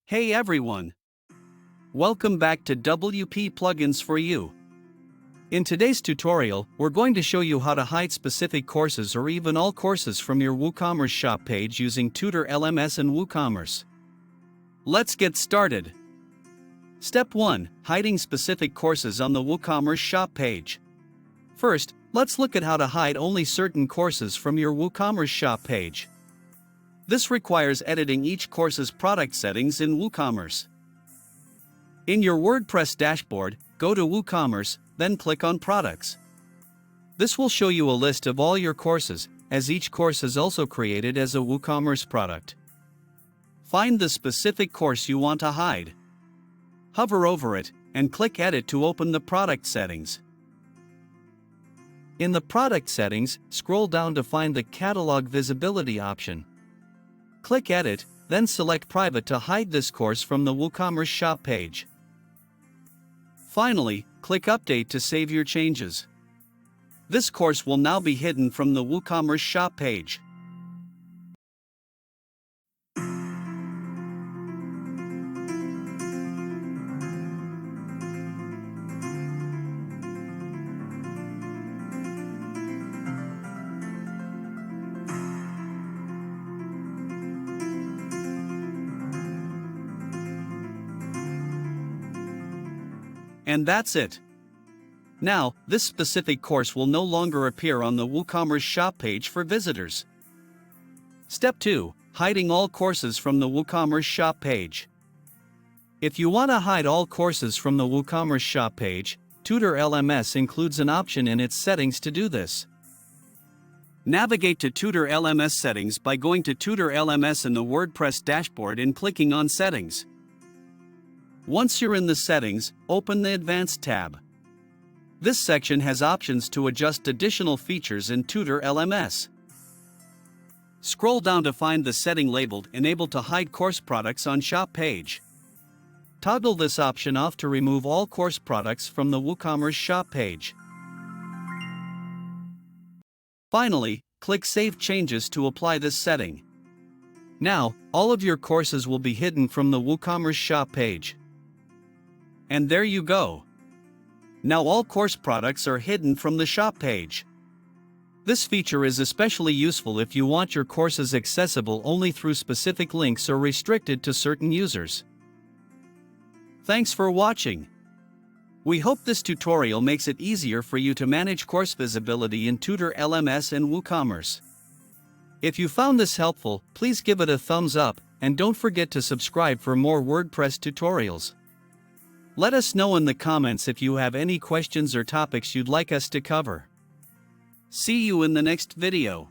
Hey everyone! Welcome back to WP Plugins for You. In today's tutorial, we're going to show you how to hide specific courses or even all courses from your WooCommerce shop page using Tutor LMS and WooCommerce. Let's get started. Step 1. Hiding specific courses on the WooCommerce shop page. First, let's look at how to hide only certain courses from your WooCommerce shop page. This requires editing each course's product settings in WooCommerce. In your WordPress dashboard, go to WooCommerce, then click on Products. This will show you a list of all your courses, as each course is also created as a WooCommerce product. Find the specific course you want to hide. Hover over it, and click Edit to open the product settings. In the product settings, scroll down to find the Catalog Visibility option. Click Edit, then select Private to hide this course from the WooCommerce shop page. Finally, click Update to save your changes. This course will now be hidden from the WooCommerce shop page. And that's it. Now, this specific course will no longer appear on the WooCommerce shop page for visitors. Step 2. Hiding all courses from the WooCommerce shop page. If you want to hide all courses from the WooCommerce shop page, Tutor LMS includes an option in its settings to do this. Navigate to Tutor LMS settings by going to Tutor LMS in the WordPress dashboard and clicking on Settings. Once you're in the settings, open the Advanced tab. This section has options to adjust additional features in Tutor LMS. Scroll down to find the setting labeled Enable to hide course products on shop page. Toggle this option off to remove all course products from the WooCommerce shop page. Finally, click Save Changes to apply this setting. Now, all of your courses will be hidden from the WooCommerce shop page. And there you go. Now all course products are hidden from the shop page. This feature is especially useful if you want your courses accessible only through specific links or restricted to certain users. Thanks for watching. We hope this tutorial makes it easier for you to manage course visibility in Tutor LMS and WooCommerce. If you found this helpful, please give it a thumbs up, and don't forget to subscribe for more WordPress tutorials. Let us know in the comments if you have any questions or topics you'd like us to cover. See you in the next video.